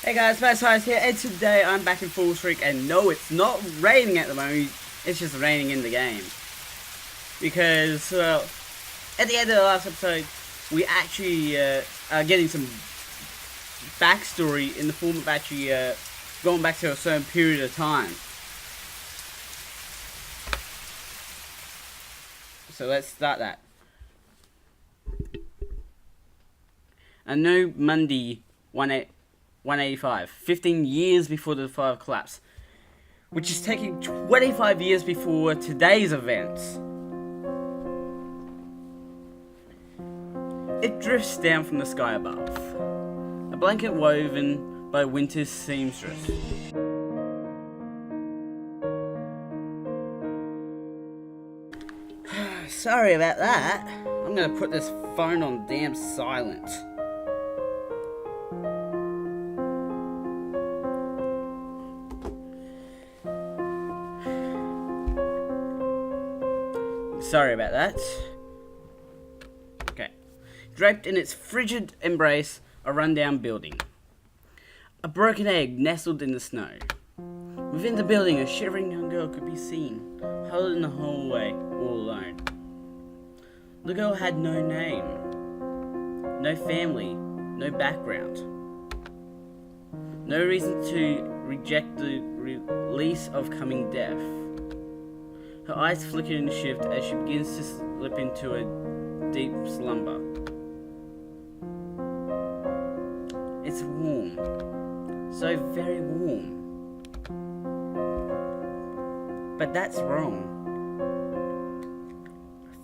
Hey guys, Fallstreak here, and today I'm back in Fallstreak, and no, it's not raining at the moment, it's just raining in the game. Because, well, at the end of the last episode, we actually are getting some backstory in the form of actually going back to a certain period of time. So let's start that. I know Monday 185, 15 years before the fire collapse, which is taking 25 years before today's events. It drifts down from the sky above, a blanket woven by winter's seamstress. Sorry about that. I'm gonna put this phone on damn silent. Sorry about that. Okay. Draped in its frigid embrace, a rundown building. A broken egg nestled in the snow. Within the building, a shivering young girl could be seen, huddled in the hallway, all alone. The girl had no name, no family, no background. No reason to reject the release of coming death. Her eyes flicker and shift as she begins to slip into a deep slumber. It's warm. So very warm. But that's wrong.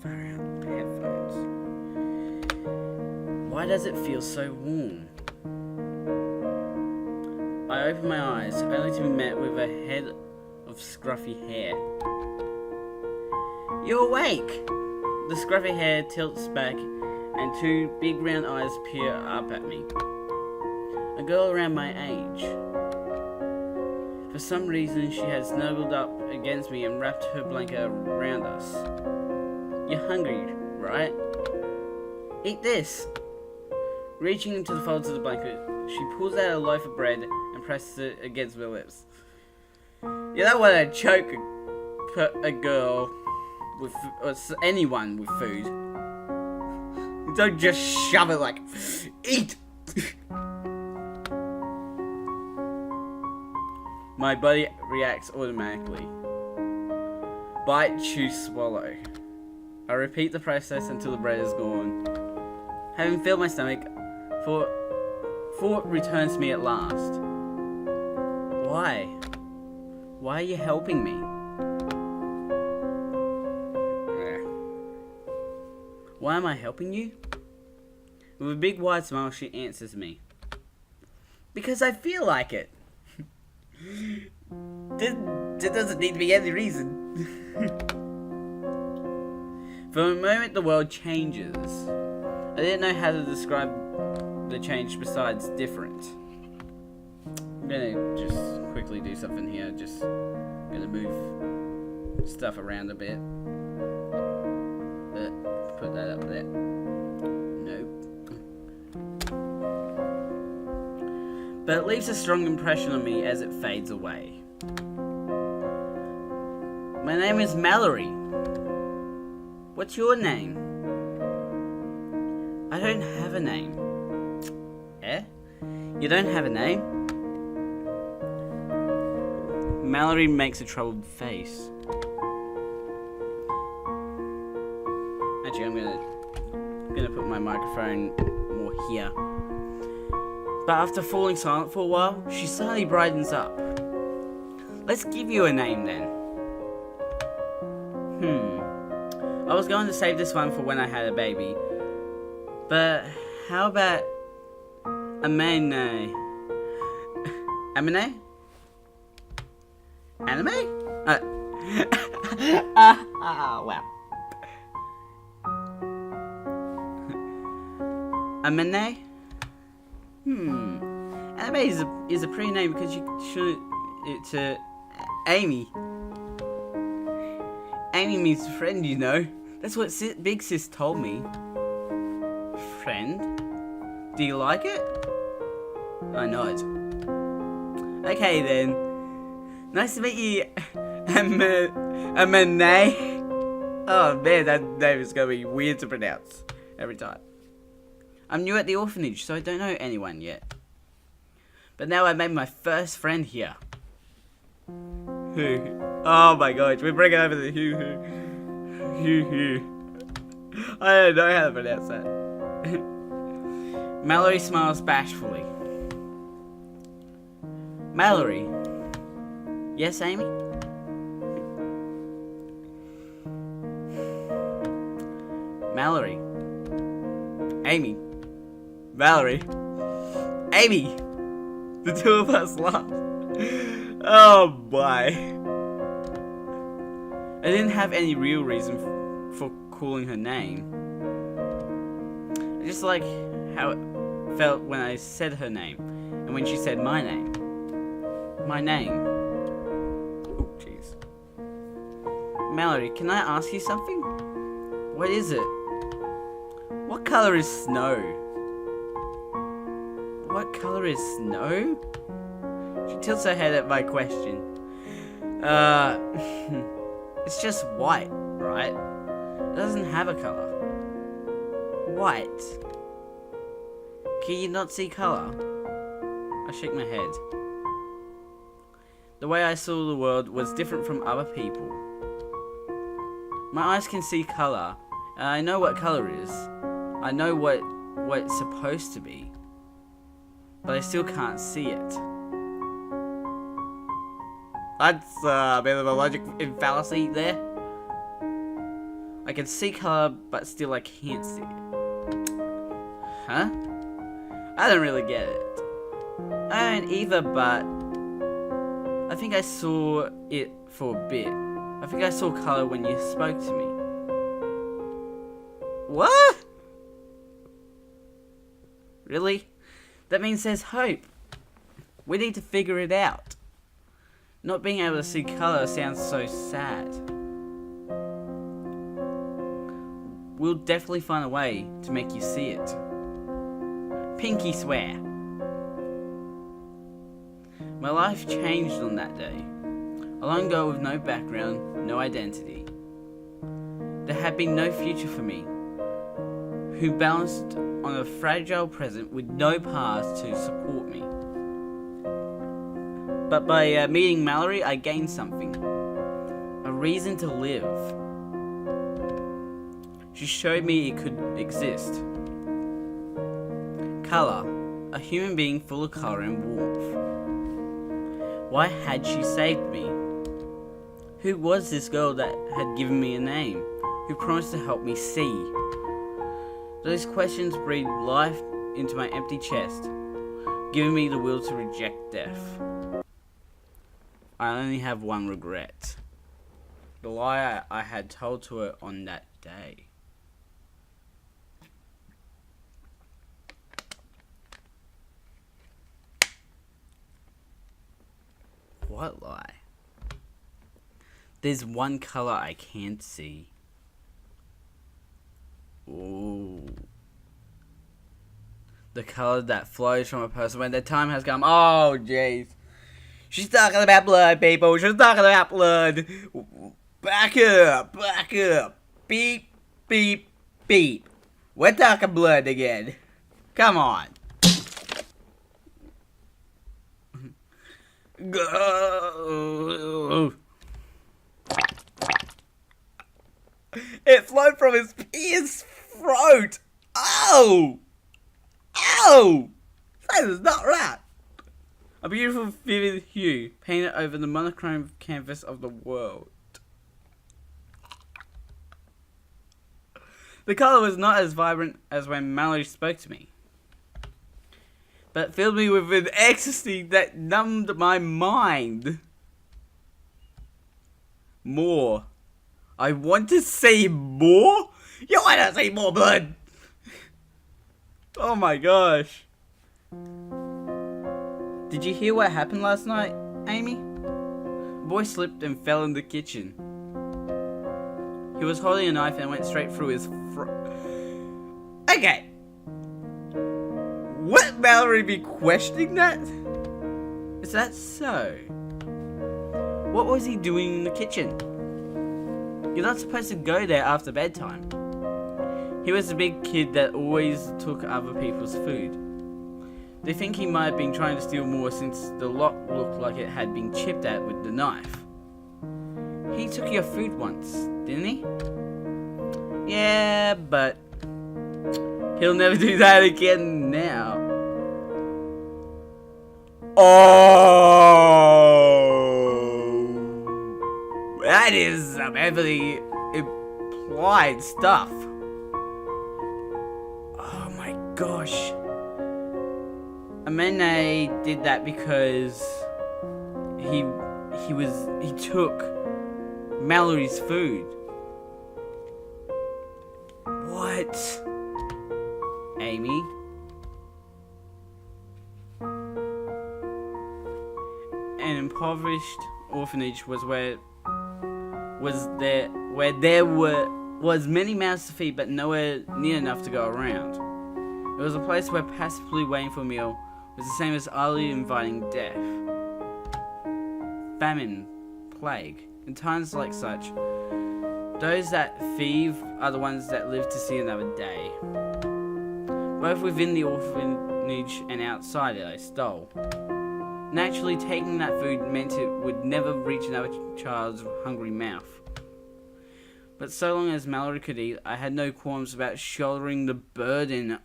Far out headphones. Why does it feel so warm? I open my eyes, only to be met with a head of scruffy hair. You're awake! The scruffy hair tilts back, and two big round eyes peer up at me. A girl around my age. For some reason, she has snuggled up against me and wrapped her blanket around us. You're hungry, right? Eat this! Reaching into the folds of the blanket, she pulls out a loaf of bread and presses it against her lips. You don't want to choke a girl with, or anyone with food. You don't just shove it like, eat! My body reacts automatically. Bite, chew, swallow. I repeat the process until the bread is gone. Having filled my stomach, thought returns to me at last. Why? Why are you helping me? Why am I helping you? With a big wide smile, she answers me. Because I feel like it. There doesn't need to be any reason. For a moment, the world changes. I didn't know how to describe the change besides different. I'm gonna just quickly do something here. Just gonna move stuff around a bit. Put that up there. Nope. But it leaves a strong impression on me as it fades away. My name is Mallory. What's your name? I don't have a name. Eh? You don't have a name? Mallory makes a troubled face. Actually, I'm gonna put my microphone more here. But after falling silent for a while, she suddenly brightens up. Let's give you a name then. I was going to save this one for when I had a baby. But how about Amenae? Amenae? Anime? Wow. Amenae? Amenae is a pretty name because you should it to Amy. Amy means friend, you know. That's what Big Sis told me. Friend? Do you like it? I know it. Okay then. Nice to meet you, Amenae. Oh man, that name is gonna be weird to pronounce every time. I'm new at the orphanage, so I don't know anyone yet. But now I made my first friend here. Oh my gosh, we're bringing over the hoo-hoo. I don't know how to pronounce that. Mallory smiles bashfully. Mallory. Yes, Amy? Mallory. Amy. Mallory. Amy! The two of us laughed. Oh my. I didn't have any real reason for calling her name. I just like how it felt when I said her name and when she said my name. My name. Oh, jeez. Mallory, can I ask you something? What is it? What color is snow? What color is snow? She tilts her head at my question. It's just white, right? It doesn't have a color. White. Can you not see color? I shake my head. The way I saw the world was different from other people. My eyes can see color, and I know what color is. I know what it's supposed to be. But I still can't see it. That's a bit of a logic fallacy there. I can see color, but still I can't see it. Huh? I don't really get it. I don't either, but I think I saw it for a bit. I think I saw color when you spoke to me. What? Really? That means there's hope. We need to figure it out. Not being able to see color sounds so sad. We'll definitely find a way to make you see it. Pinky swear. My life changed on that day. A lone girl with no background, no identity. There had been no future for me, who balanced on a fragile present with no past to support me. But by meeting Mallory, I gained something. A reason to live. She showed me it could exist. Color. A human being full of color and warmth. Why had she saved me? Who was this girl that had given me a name? Who promised to help me see? Those questions breathed life into my empty chest, giving me the will to reject death. I only have one regret. The lie I had told to her on that day. What lie? There's one color I can't see. Ooh. The color that flows from a person when their time has come. Oh, jeez. She's talking about blood, people. She's talking about blood. Back up. Back up. Beep, beep, beep. We're talking blood again. Come on. Go. It flowed from his throat. Oh! Oh! That is not right. A beautiful vivid hue painted over the monochrome canvas of the world. The colour was not as vibrant as when Mallory spoke to me, but filled me with an ecstasy that numbed my mind. More. I want to see more? You want to see more blood? Oh my gosh. Did you hear what happened last night, Amy? A boy slipped and fell in the kitchen. He was holding a knife and went straight through his Okay. Would Mallory be questioning that? Is that so? What was he doing in the kitchen? You're not supposed to go there after bedtime. He was a big kid that always took other people's food. They think he might have been trying to steal more since the lock looked like it had been chipped at with the knife. He took your food once, didn't he? Yeah, but he'll never do that again now. Oh, that is some heavily implied stuff. Oh my gosh. Amenae did that because he took Mallory's food. What? Amy? An impoverished orphanage was where there was many mouths to feed, but nowhere near enough to go around. It was a place where passively waiting for a meal was the same as utterly inviting death. Famine, plague, in times like such, those that thieve are the ones that live to see another day. Both within the orphanage and outside it, I stole. Naturally, taking that food meant it would never reach another child's hungry mouth. But so long as Mallory could eat, I had no qualms about shouldering the burden.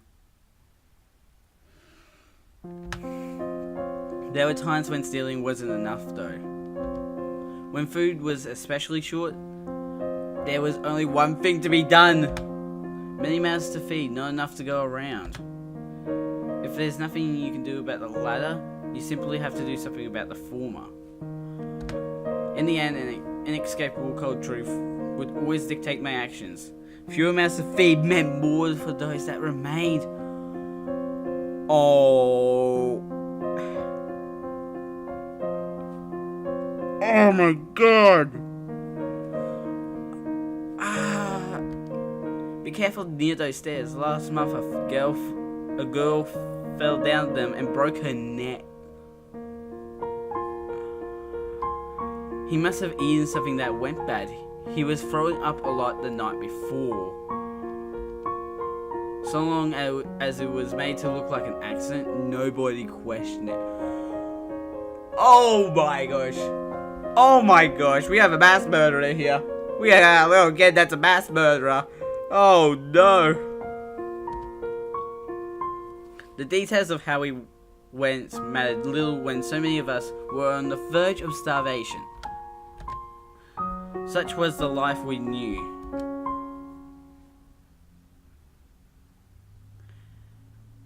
There were times when stealing wasn't enough though. When food was especially short, there was only one thing to be done. Many mouths to feed, not enough to go around. If there's nothing you can do about the latter, you simply have to do something about the former. In the end, an inescapable cold truth would always dictate my actions. Fewer mouths to feed meant more for those that remained. Oh my god! Be careful near those stairs. Last month a girl fell down them and broke her neck. He must have eaten something that went bad. He was throwing up a lot the night before. So long as it was made to look like an accident, nobody questioned it. Oh my gosh. Oh my gosh, we have a mass murderer here. We have a little kid that's a mass murderer. Oh no. The details of how he went mattered little when so many of us were on the verge of starvation. Such was the life we knew.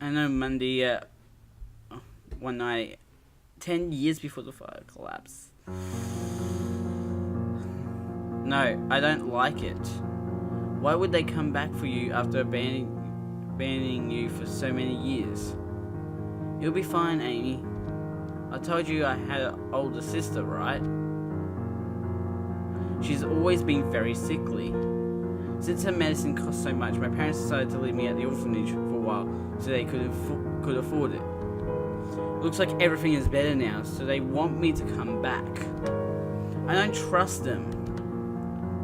I know Monday, one night, 10 years before the fire collapsed. No, I don't like it. Why would they come back for you after abandoning you for so many years? You'll be fine, Amy. I told you I had an older sister, right? She's always been very sickly. Since her medicine cost so much, my parents decided to leave me at the orphanage for a while so they could afford it. Looks like everything is better now, so they want me to come back. I don't trust them.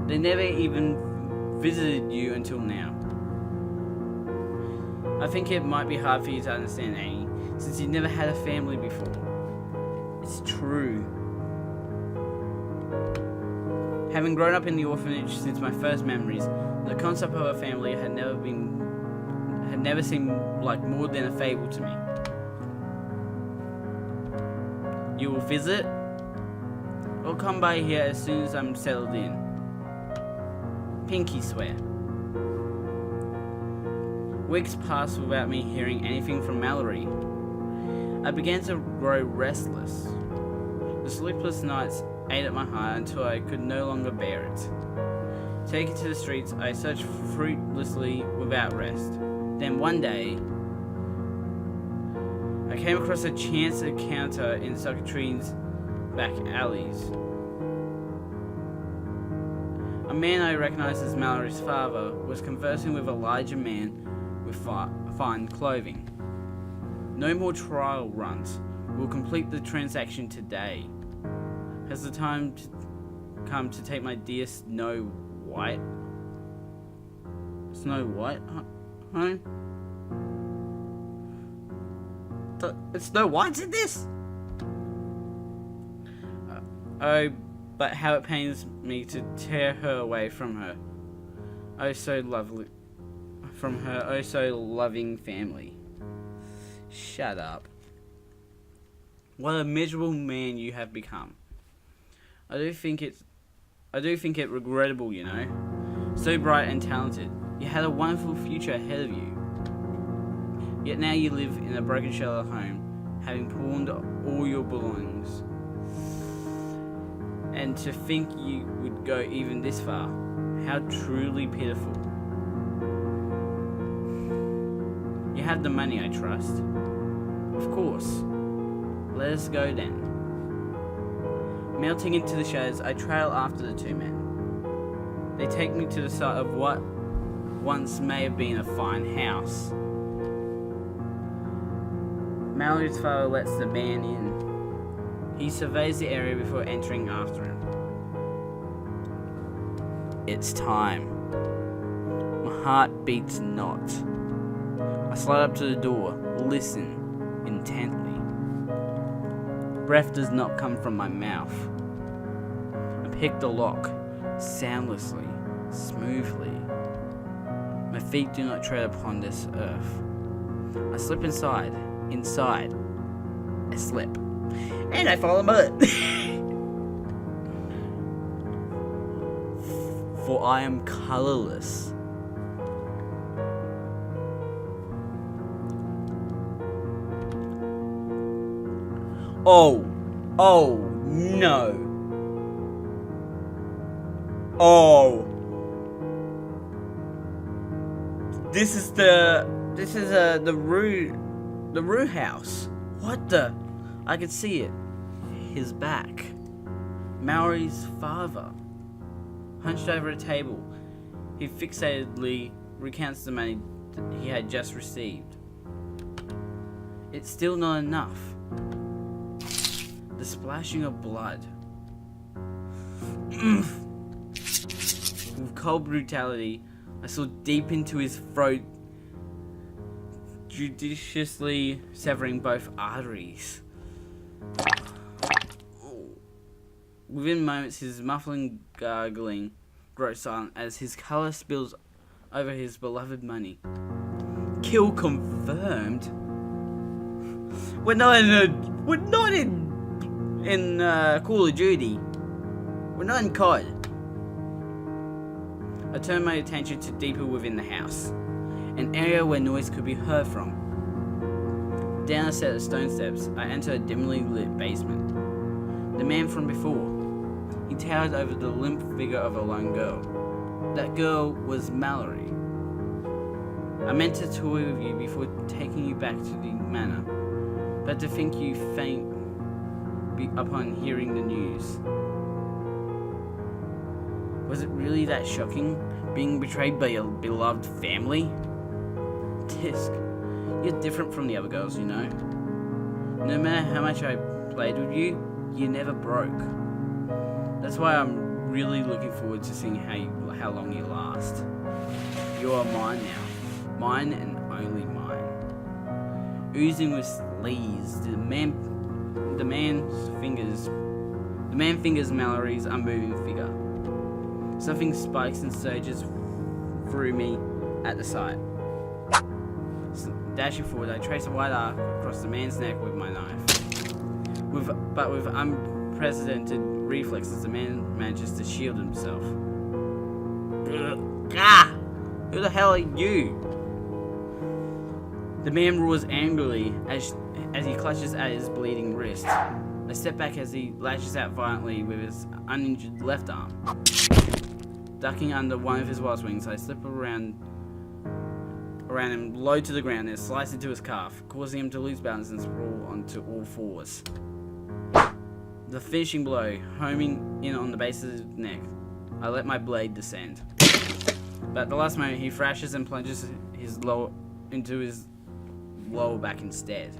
They never even visited you until now. I think it might be hard for you to understand, Amy, since you never had a family before. It's true. Having grown up in the orphanage since my first memories, the concept of a family had never seemed like more than a fable to me. You will visit? I'll come by here as soon as I'm settled in. Pinky swear. Weeks passed without me hearing anything from Mallory. I began to grow restless. The sleepless nights ate at my heart until I could no longer bear it. Taken to the streets, I searched fruitlessly without rest. Then one day, I came across a chance encounter in Succatrine's back alleys. A man I recognized as Mallory's father was conversing with a larger man with fine clothing. No more trial runs. We'll complete the transaction today. Has the time come to take my dear Snow White? Snow White home? Snow White's in this? Oh, but how it pains me to tear her away from her. Oh, so lovely. From her oh so loving family. Shut up. What a miserable man you have become. I do think it regrettable, you know. So bright and talented. You had a wonderful future ahead of you. Yet now you live in a broken shell home, having pawned all your belongings. And to think you would go even this far. How truly pitiful. You have the money, I trust. Of course. Let us go then. Melting into the shadows, I trail after the two men. They take me to the site of what once may have been a fine house. Mallory's father lets the man in. He surveys the area before entering after him. It's time. My heart beats not. I slide up to the door, listen intently. Breath does not come from my mouth. I pick the lock, soundlessly, smoothly. My feet do not tread upon this earth. I slip inside, I slip. And I fall in mud. For I am colorless. Oh no. Oh. This is the Rue house. What the? I could see it. His back. Mallory's father. Hunched over a table, he fixatedly recounts the money he had just received. It's still not enough. The splashing of blood. With cold brutality, I saw deep into his throat, judiciously severing both arteries. Within moments, his muffling gargling grows silent as his colour spills over his beloved money. Kill confirmed. We're not in Call of Duty. We're not in COD. I turn my attention to deeper within the house, an area where noise could be heard from. Down a set of stone steps, I enter a dimly lit basement. The man from before. He towered over the limp figure of a lone girl. That girl was Mallory. I meant to toy with you before taking you back to the manor, but to think you faint upon hearing the news. Was it really that shocking, being betrayed by your beloved family? Tisk, you're different from the other girls, you know. No matter how much I played with you, you never broke. That's why I'm really looking forward to seeing how long you last. You are mine now. Mine and only mine. Oozing with sleaze, the man fingers Mallory's unmoving figure. Something spikes and surges through me at the sight. Dashing forward, I trace a white arc across the man's neck with my knife. But with unprecedented reflexes, the man manages to shield himself. Ah! Who the hell are you? The man roars angrily as he clutches at his bleeding wrist. I step back as he lashes out violently with his uninjured left arm. Ducking under one of his wild swings, I slip around him low to the ground and slice into his calf, causing him to lose balance and sprawl onto all fours. The finishing blow, homing in on the base of his neck, I let my blade descend. But at the last moment, he thrashes and plunges into his lower back instead.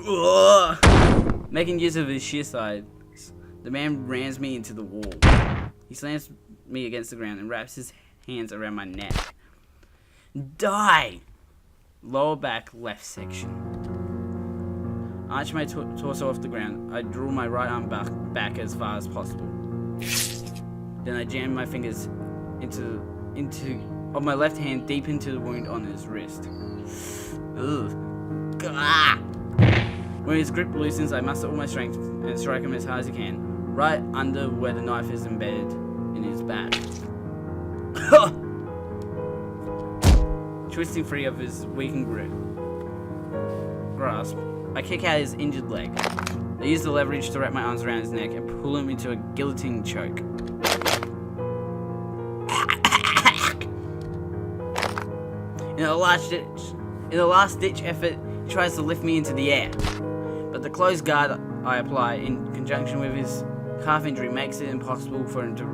Ugh. Making use of his sheer size, the man rams me into the wall. He slams me against the ground and wraps his hands around my neck. Die! Lower back left section. Arch my torso off the ground. I draw my right arm back as far as possible. Then I jam my fingers of my left hand deep into the wound on his wrist. Ugh. Gah! When his grip loosens, I muster all my strength and strike him as hard as I can, right under where the knife is embedded in his back. Twisting free of his weakened grasp, I kick out his injured leg. I use the leverage to wrap my arms around his neck and pull him into a guillotine choke. In a last-ditch effort, he tries to lift me into the air, but the close guard I apply, in conjunction with his calf injury, makes it impossible for him to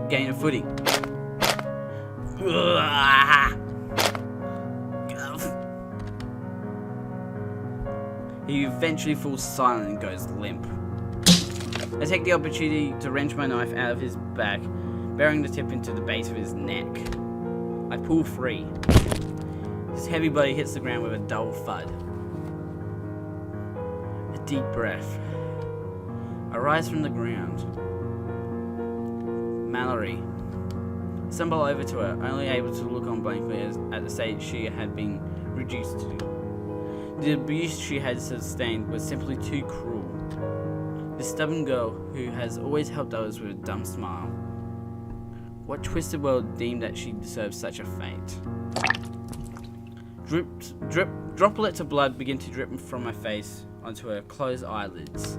gain a footing. He eventually falls silent and goes limp. I take the opportunity to wrench my knife out of his back, burying the tip into the base of his neck. I pull free. His heavy body hits the ground with a dull thud. A deep breath. I rise from the ground. Mallory. I stumble over to her, only able to look on blankly at the state she had been reduced to. The abuse she had sustained was simply too cruel. This stubborn girl who has always helped others with a dumb smile. What twisted world deemed that she deserved such a fate? Droplets of blood begin to drip from my face onto her closed eyelids.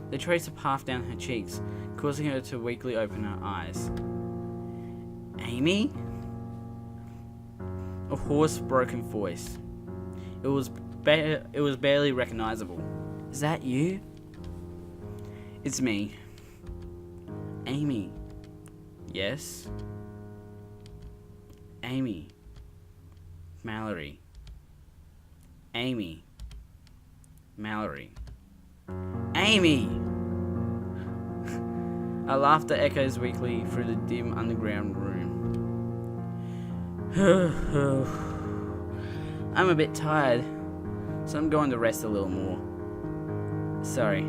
They trace a path down her cheeks, causing her to weakly open her eyes. Amy? A hoarse, broken voice. It was barely recognizable. Is that you? It's me. Amy. Yes? Amy. Mallory. Amy. Mallory. Amy! Our laughter echoes weakly through the dim underground room. I'm a bit tired, so I'm going to rest a little more. Sorry.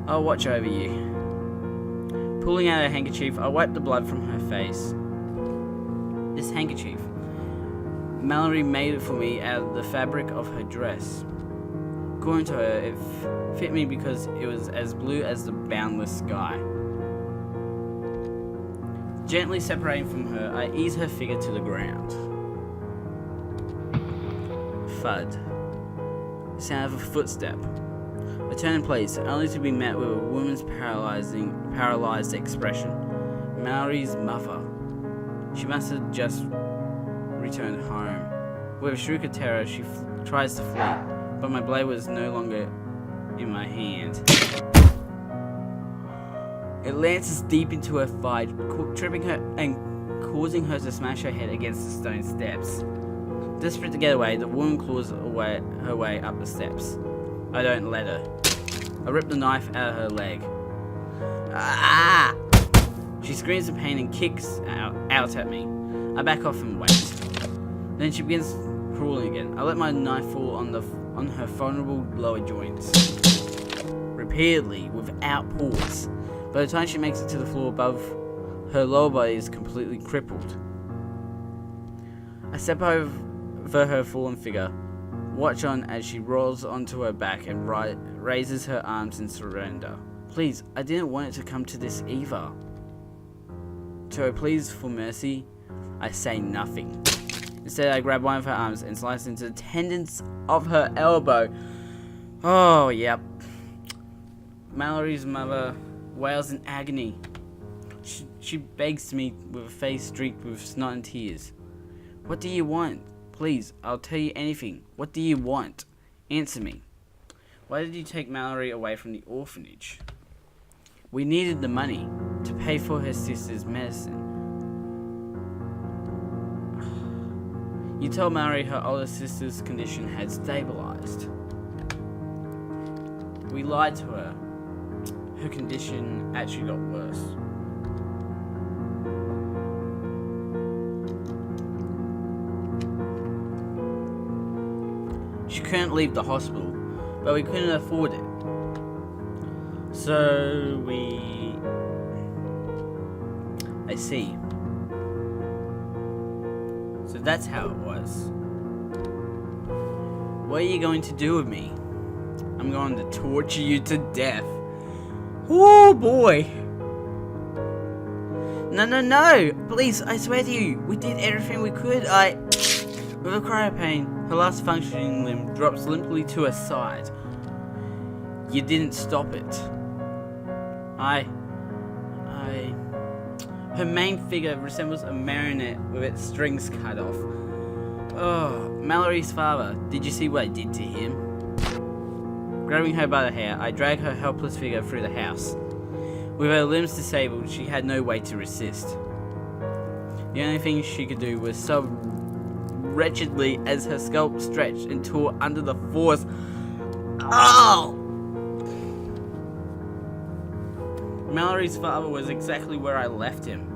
I'll watch over you. Pulling out a handkerchief, I wipe the blood from her face. This handkerchief, Mallory made it for me out of the fabric of her dress. According to her, it fit me because it was as blue as the boundless sky. Gently separating from her, I ease her figure to the ground. Thud. The sound of a footstep. I turn in place, only to be met with a woman's paralyzed expression. Mallory's mother. She must have just returned home. With a shriek of terror, she tries to flee, but my blade was no longer in my hand. It lances deep into her thigh, tripping her and causing her to smash her head against the stone steps. Desperate to get away, the woman claws her way up the steps. I don't let her. I rip the knife out of her leg. Ah! She screams in pain and kicks out at me. I back off and wait. Then she begins crawling again. I let my knife fall on her vulnerable lower joints. Repeatedly, without pause. By the time she makes it to the floor above, her lower body is completely crippled. I step over her fallen figure, watch on as she rolls onto her back and raises her arms in surrender. Please, I didn't want it to come to this either. To her pleas for mercy, I say nothing. Instead, I grab one of her arms and slice into the tendons of her elbow. Oh, yep. Mallory's mother wails in agony. She begs me with a face streaked with snot and tears. What do you want? Please, I'll tell you anything. What do you want? Answer me. Why did you take Mallory away from the orphanage? We needed the money to pay for her sister's medicine. You told Mallory her older sister's condition had stabilized. We lied to her. Her condition actually got worse. She couldn't leave the hospital, but we couldn't afford it. So I see. So that's how it was. What are you going to do with me? I'm going to torture you to death. Oh boy! No! Please, I swear to you, we did everything we could. With a cry of pain, her last functioning limb drops limply to her side. You didn't stop it. Her main figure resembles a marionette with its strings cut off. Oh, Mallory's father, did you see what I did to him? Grabbing her by the hair, I drag her helpless figure through the house. With her limbs disabled, she had no way to resist. The only thing she could do was sob wretchedly as her scalp stretched and tore under the force. Oh! Mallory's father was exactly where I left him.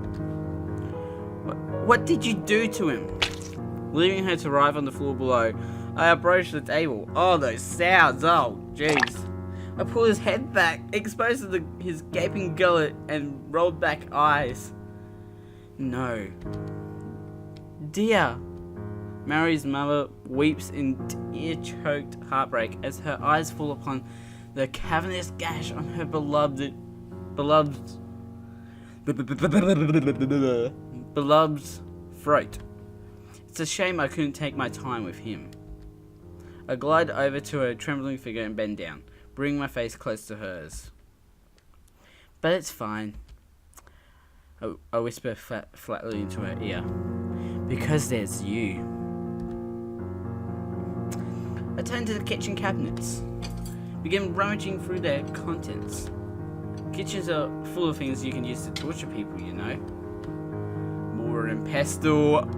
What did you do to him? Leaving her to writhe on the floor below, I approached the table. Oh, those sounds! Oh, jeez. I pulled his head back, exposed his gaping gullet and rolled back eyes. No. Dear. Mallory's mother weeps in tear-choked heartbreak as her eyes fall upon the cavernous gash on her beloved's throat. It's a shame I couldn't take my time with him. I glide over to her trembling figure and bend down, bringing my face close to hers. But it's fine. I whisper flatly into her ear. Because there's you. I turn to the kitchen cabinets. Begin rummaging through their contents. Kitchens are full of things you can use to torture people, you know. Mortar and pestle.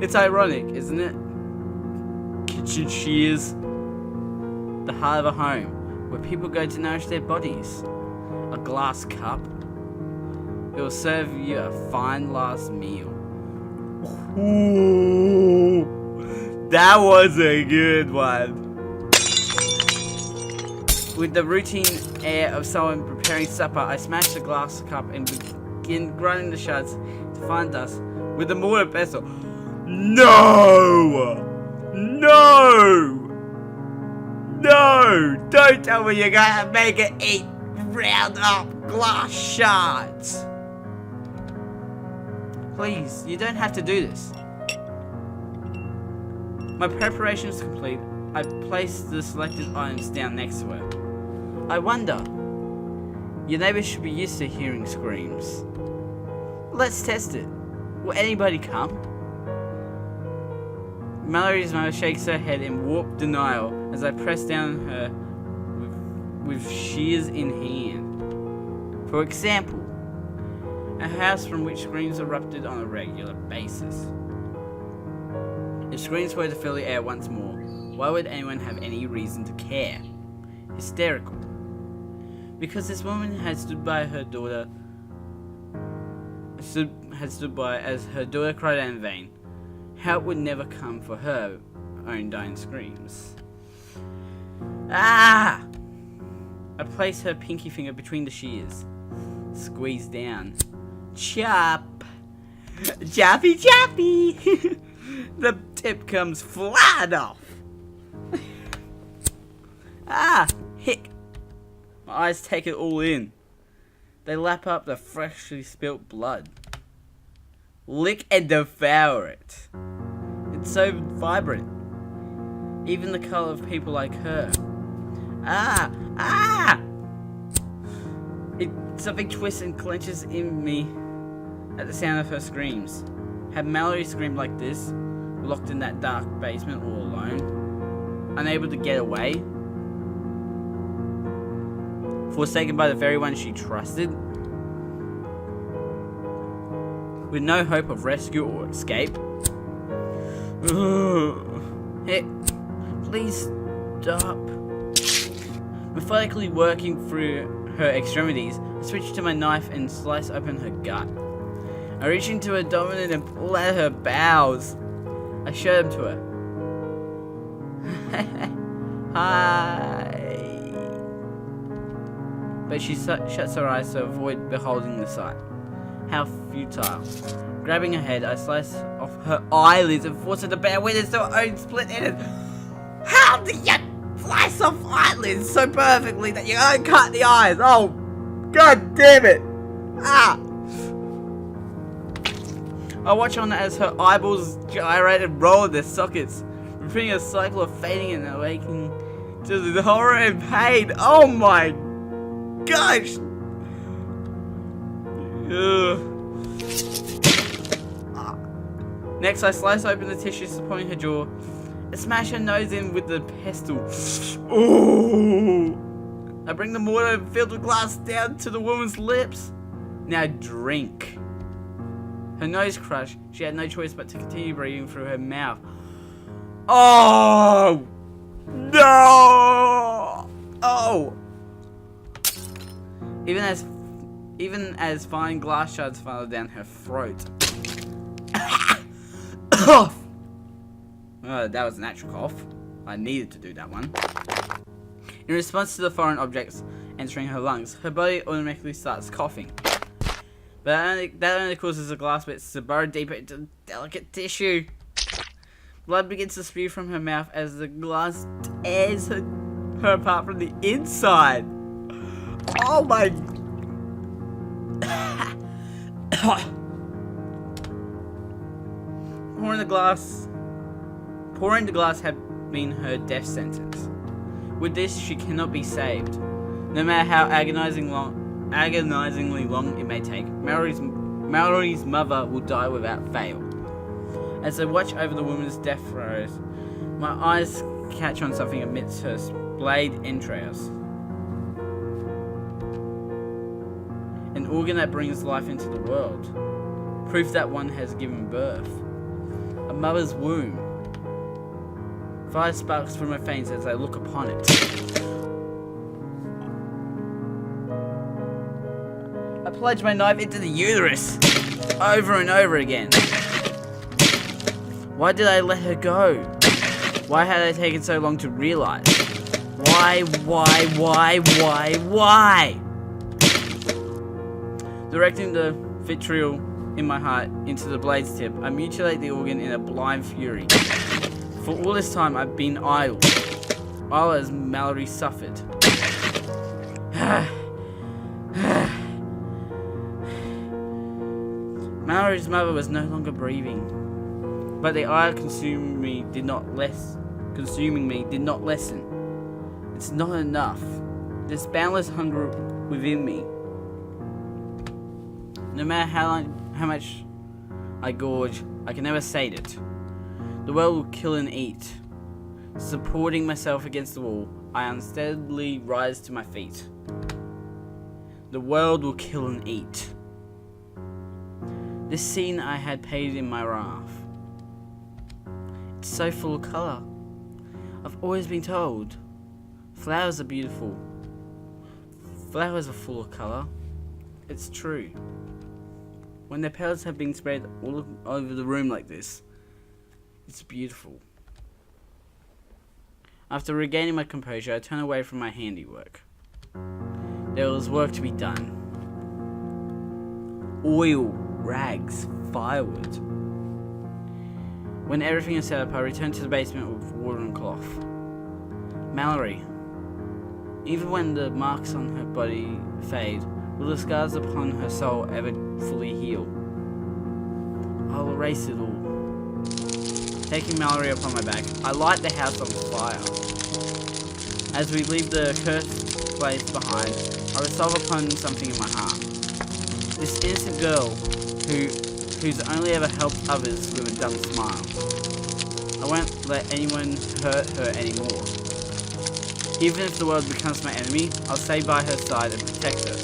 It's ironic, isn't it? Kitchen shears. The heart of a home, where people go to nourish their bodies. A glass cup. It will serve you a fine last meal. Ooh, that was a good one. With the routine air of someone preparing supper, I smash the glass cup and begin grinding the shards to fine dust with the mortar and pestle. No! Don't tell me you're gonna make it eat round up glass shards. Please, you don't have to do this. My preparation is complete. I place the selected items down next to her. I wonder. Your neighbors should be used to hearing screams. Let's test it. Will anybody come? Mallory's mother shakes her head in warped denial as I press down on her with shears in hand. For example, a house from which screams erupted on a regular basis. If screams were to fill the air once more, why would anyone have any reason to care? Hysterical. Because this woman had stood by as her daughter cried out in vain. How it would never come for her own dying screams. Ah! I place her pinky finger between the shears. Squeeze down. Chop! Choppy! The tip comes flat off. Ah! Hick! My eyes take it all in. They lap up the freshly spilt blood. Lick and devour it. It's so vibrant. Even the color of people like her. Ah! Something twists and clenches in me at the sound of her screams. Had Mallory screamed like this, locked in that dark basement all alone, unable to get away, forsaken by the very one she trusted? with no hope of rescue or escape. Hey, please stop. Methodically working through her extremities, I switch to my knife and slice open her gut. I reach into her abdomen and pull out her bowels. I show them to her. Hi. But she shuts her eyes to avoid beholding the sight. How futile. Grabbing her head, I slice off her eyelids and force her to bear witness to her own split end. How do you slice off eyelids so perfectly that you uncut the eyes? Oh, god damn it! Ah! I watch on as her eyeballs gyrate and roll in their sockets, repeating a cycle of fading and awakening to the horror and pain. Oh my gosh! Ugh. Next, I slice open the tissue supporting her jaw and smash her nose in with the pestle. Ooh! I bring the mortar filled with glass down to the woman's lips. Now drink. Her nose crushed. She had no choice but to continue breathing through her mouth. Oh! No! Oh! Even as fine glass shards fell down her throat. Cough! That was an actual cough. I needed to do that one. In response to the foreign objects entering her lungs, her body automatically starts coughing. But that only causes the glass bits to burrow deeper into the delicate tissue. Blood begins to spew from her mouth as the glass tears her apart from the inside. Oh my... Pouring the glass had been her death sentence. With this, she cannot be saved. No matter how agonizingly long it may take, Mallory's mother will die without fail. As I watch over the woman's death throes, my eyes catch on something amidst her splayed entrails. An organ that brings life into the world. Proof that one has given birth. A mother's womb. Fire sparks from my veins as I look upon it. I plunge my knife into the uterus. Over and over again. Why did I let her go? Why had I taken so long to realize? Why? Directing the vitriol in my heart into the blade's tip, I mutilate the organ in a blind fury. For all this time, I've been idle as Mallory suffered. Mallory's mother was no longer breathing, but the ire consuming me did not lessen. It's not enough. This boundless hunger within me. No matter how much I gorge, I can never sate it. The world will kill and eat. Supporting myself against the wall, I unsteadily rise to my feet. The world will kill and eat. This scene I had painted in my wrath. It's so full of colour. I've always been told, flowers are beautiful. Flowers are full of colour. It's true. When their petals have been spread all over the room like this, it's beautiful. After regaining my composure, I turn away from my handiwork. There was work to be done. Oil, rags, firewood. When everything is set up, I return to the basement with water and cloth. Mallory. Even when the marks on her body fade, will the scars upon her soul ever fully heal? I'll erase it all. Taking Mallory upon my back, I light the house on fire. As we leave the cursed place behind, I resolve upon something in my heart. This innocent girl, who's only ever helped others with a dumb smile. I won't let anyone hurt her anymore. Even if the world becomes my enemy, I'll stay by her side and protect her.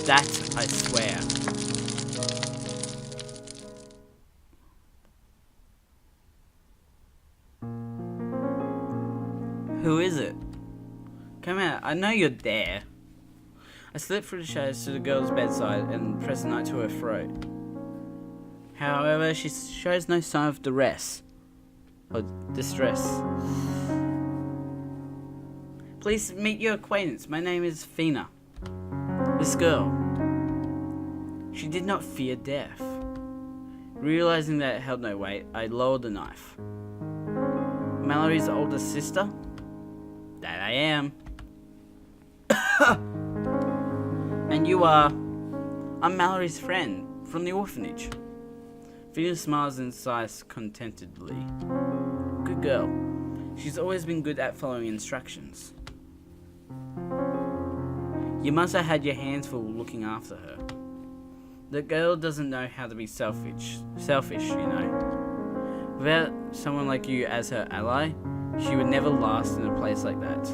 That I swear. Who is it? Come out, I know you're there. I slipped through the shadows to the girl's bedside and pressed a knife to her throat. However, she shows no sign of distress. Please meet your acquaintance. My name is Fina. This girl. She did not fear death. Realizing that it held no weight, I lowered the knife. Mallory's older sister? That I am. And you are? I'm Mallory's friend from the orphanage. Fina smiles and sighs contentedly. Good girl. She's always been good at following instructions. You must have had your hands full looking after her. The girl doesn't know how to be selfish, you know. Without someone like you as her ally, she would never last in a place like that.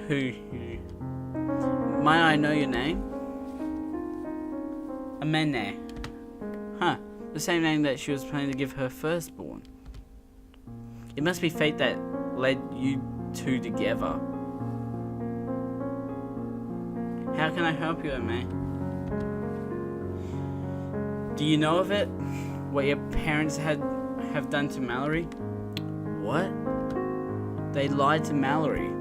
Who? Might I know your name? Amenae. Huh, the same name that she was planning to give her firstborn. It must be fate that led you two together. How can I help you, Amenae? Do you know of it? What your parents have done to Mallory? What? They lied to Mallory.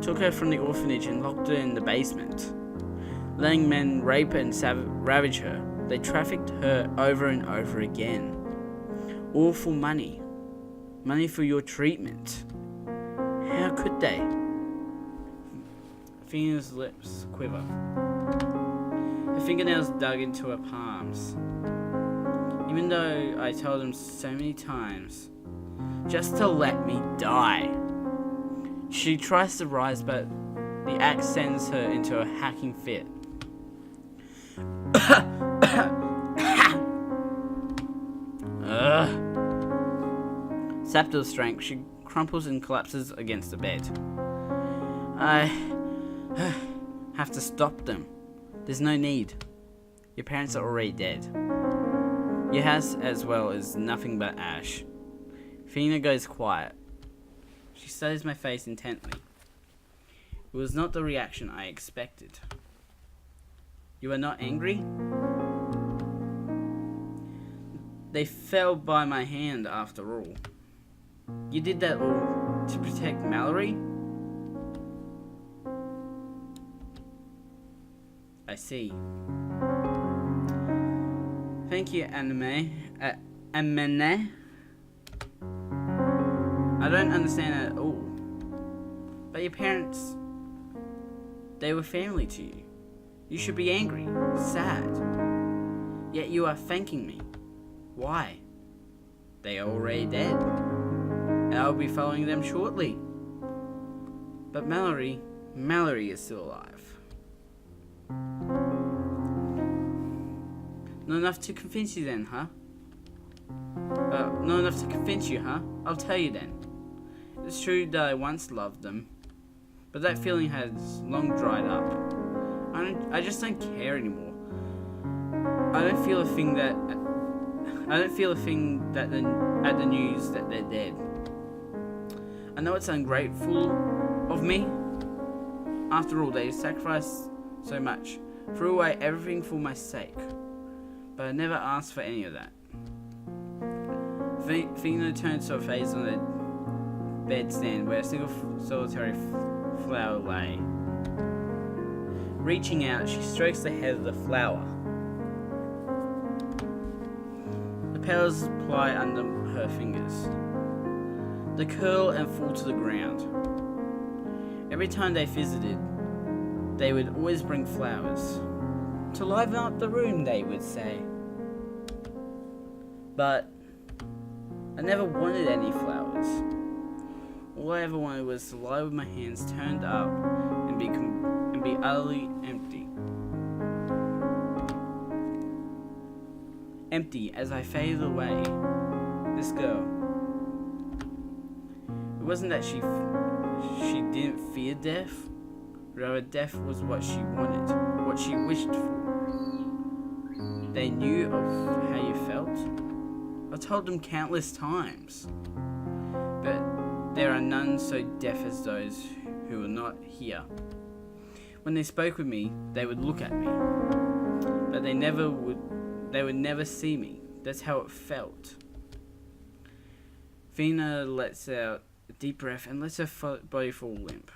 Took her from the orphanage and locked her in the basement. Letting men rape and ravage her. They trafficked her over and over again. All for money. Money for your treatment. How could they? Fina's lips quiver. Her fingernails dug into her palms. Even though I told them so many times, just to let me die. She tries to rise, but the axe sends her into a hacking fit. Sapped of strength, she crumples and collapses against the bed. I have to stop them. There's no need. Your parents are already dead. Your house as well is nothing but ash. Fina goes quiet. She studies my face intently. It was not the reaction I expected. You are not angry? They fell by my hand after all. You did that all to protect Mallory? I see. Thank you, Amenae. I don't understand it at all. But your parents, they were family to you. You should be angry, sad. Yet you are thanking me. Why? They are already dead. And I'll be following them shortly. But Mallory is still alive. Not enough to convince you then, huh? Not enough to convince you, huh? I'll tell you then. It's true that I once loved them, but that feeling has long dried up. I just don't care anymore. I don't feel a thing at the news that they're dead. I know it's ungrateful of me. After all, they sacrificed so much, threw away everything for my sake. But I never asked for any of that. Fina turns to her face on the bedstand where a single solitary flower lay. Reaching out, she strokes the head of the flower. The petals ply under her fingers. They curl and fall to the ground. Every time they visited, they would always bring flowers. To liven up the room, they would say. But I never wanted any flowers. All I ever wanted was to lie with my hands turned up and be utterly empty. Empty as I faded away. This girl. It wasn't that she didn't fear death. Rather, death was what she wanted, what she wished for. They knew of how you felt. I'll told them countless times. But there are none so deaf as those who are not here. When they spoke with me, they would look at me, but they would never see me. That's how it felt. Fina lets out a deep breath and lets her body fall limp.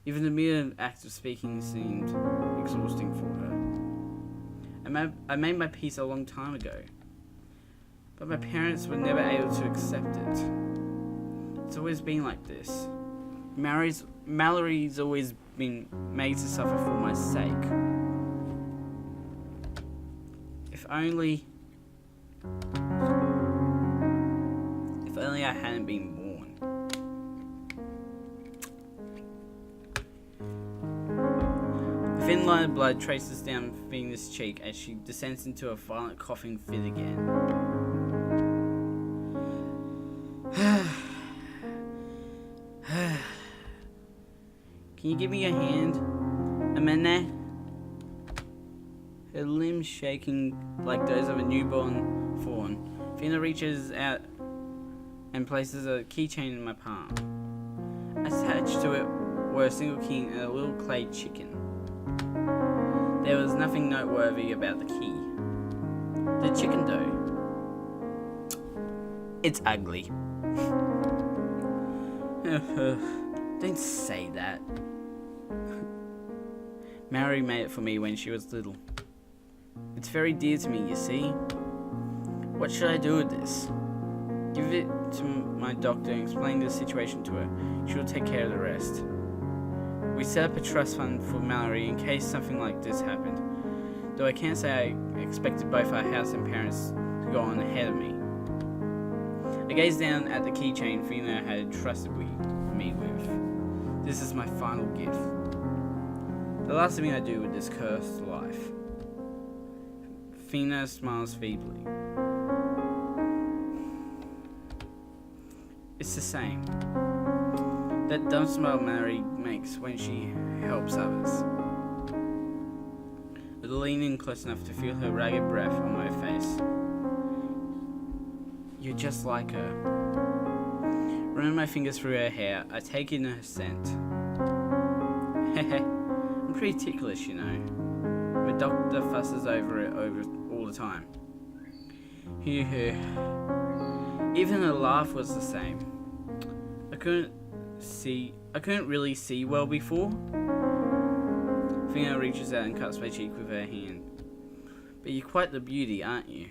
Even the mere act of speaking seemed exhausting for her. I made my peace a long time ago, but my parents were never able to accept it. It's always been like this. Mallory's always been made to suffer for my sake. If only I hadn't been born. A thin line of blood traces down Fina's cheek as she descends into a violent coughing fit again. Can you give me your hand, Amenae? Her limbs shaking like those of a newborn fawn, Fina reaches out and places a keychain in my palm. Attached to it were a single key and a little clay chicken. There was nothing noteworthy about the key. The chicken though, it's ugly. Don't say that. Mallory made it for me when she was little. It's very dear to me, you see. What should I do with this? Give it to my doctor and explain the situation to her. She will take care of the rest. We set up a trust fund for Mallory in case something like this happened. Though I can't say I expected both our house and parents to go on ahead of me. I gazed down at the keychain Fina had entrusted me with. This is my final gift. The last thing I do with this cursed life. Fina smiles feebly. It's the same. That dumb smile Mallory makes when she helps others. I lean in close enough to feel her ragged breath on my face. You're just like her. Running my fingers through her hair, I take in her scent. I'm pretty ticklish, you know. My doctor fusses over it all the time. Even her laugh was the same. I couldn't really see well before. Fina reaches out and cuts my cheek with her hand. But you're quite the beauty, aren't you?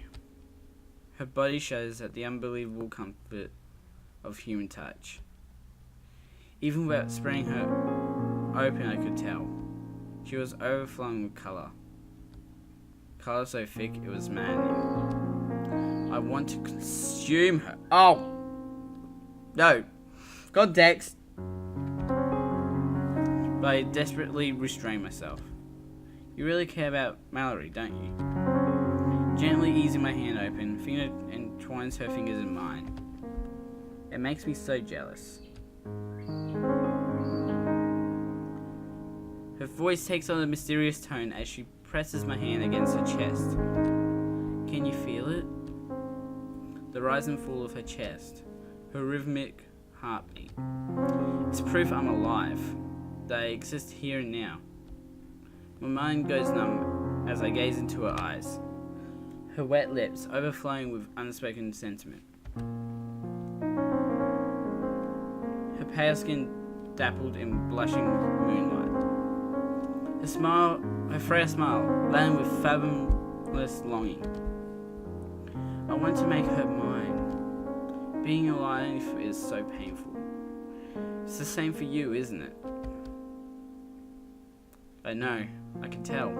Her body shows at the unbelievable comfort of human touch. Even without spreading her open, I could tell. She was overflowing with colour. Colour so thick it was maddening. I want to consume her. Oh! No. God, Dex. But I desperately restrain myself. You really care about Mallory, don't you? Gently easing my hand open, Fina entwines her fingers in mine. It makes me so jealous. Her voice takes on a mysterious tone as she presses my hand against her chest. Can you feel it? The rise and fall of her chest, her rhythmic heartbeat. It's proof I'm alive, that I exist here and now. My mind goes numb as I gaze into her eyes, her wet lips overflowing with unspoken sentiment. Her pale skin dappled in blushing moonlight. Her frail smile, laden with fathomless longing. I want to make her mine. Being alive is so painful. It's the same for you, isn't it? I know, I can tell.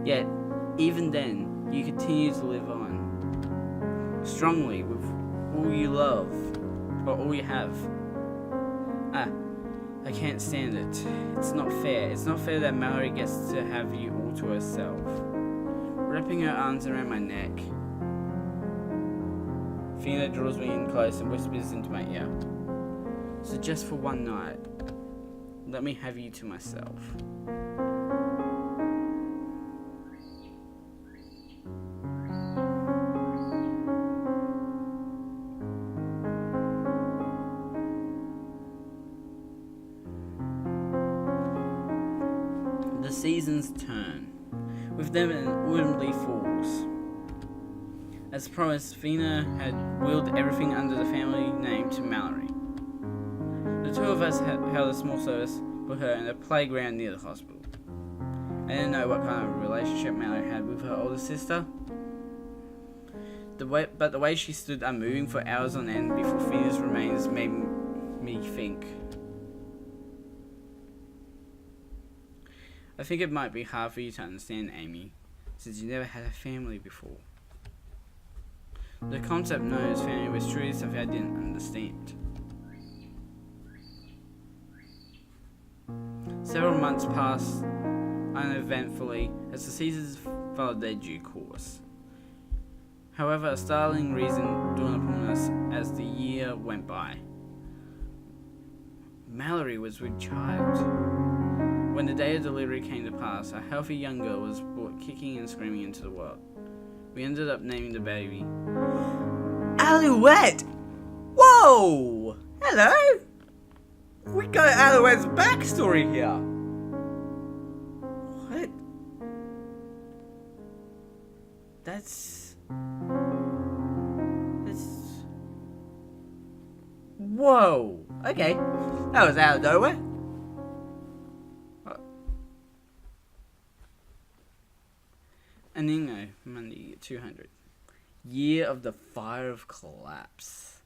Yet, even then, you continue to live on. Strongly, with all you love, or all you have. I can't stand it. It's not fair. It's not fair that Mallory gets to have you all to herself. Wrapping her arms around my neck, Fina draws me in close and whispers into my ear. So just for one night, let me have you to myself. seasons turn, with them inevitably falls. As promised, Fina had willed everything under the family name to Mallory. The two of us had held a small service for her in a playground near the hospital. I didn't know what kind of relationship Mallory had with her older sister, but the way she stood unmoving for hours on end before Fina's remains made me think. I think it might be hard for you to understand, Amy, since you never had a family before. The concept known as family was truly something I didn't understand. Several months passed uneventfully as the seasons followed their due course. However, a startling reason dawned upon us as the year went by. Mallory was with child. When the day of delivery came to pass, a healthy young girl was brought kicking and screaming into the world. We ended up naming the baby Alouette! Whoa! Hello! We got Alouette's backstory here! What? That's... Whoa! Okay. That was out of nowhere. Amenae, Monday 200. Year of the Fire of Collapse.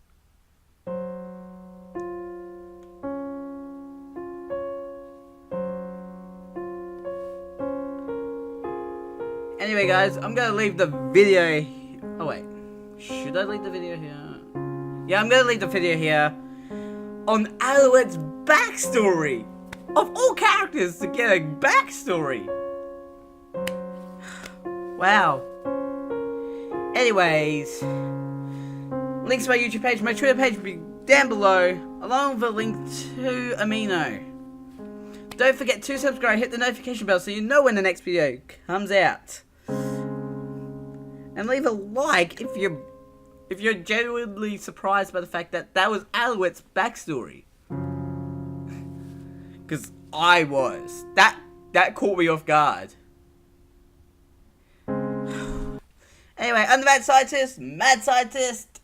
Anyway guys, I'm gonna leave the video... Oh wait, should I leave the video here? Yeah, I'm gonna leave the video here on Alouette's backstory. Of all characters to get a backstory. Wow. Anyways, links to my YouTube page, my Twitter page will be down below, along with a link to Amenae. Don't forget to subscribe, hit the notification bell so you know when the next video comes out. And leave a like if you're genuinely surprised by the fact that that was Alouette's backstory. Because I was. That caught me off guard. Anyway, I'm the Mad Scientist.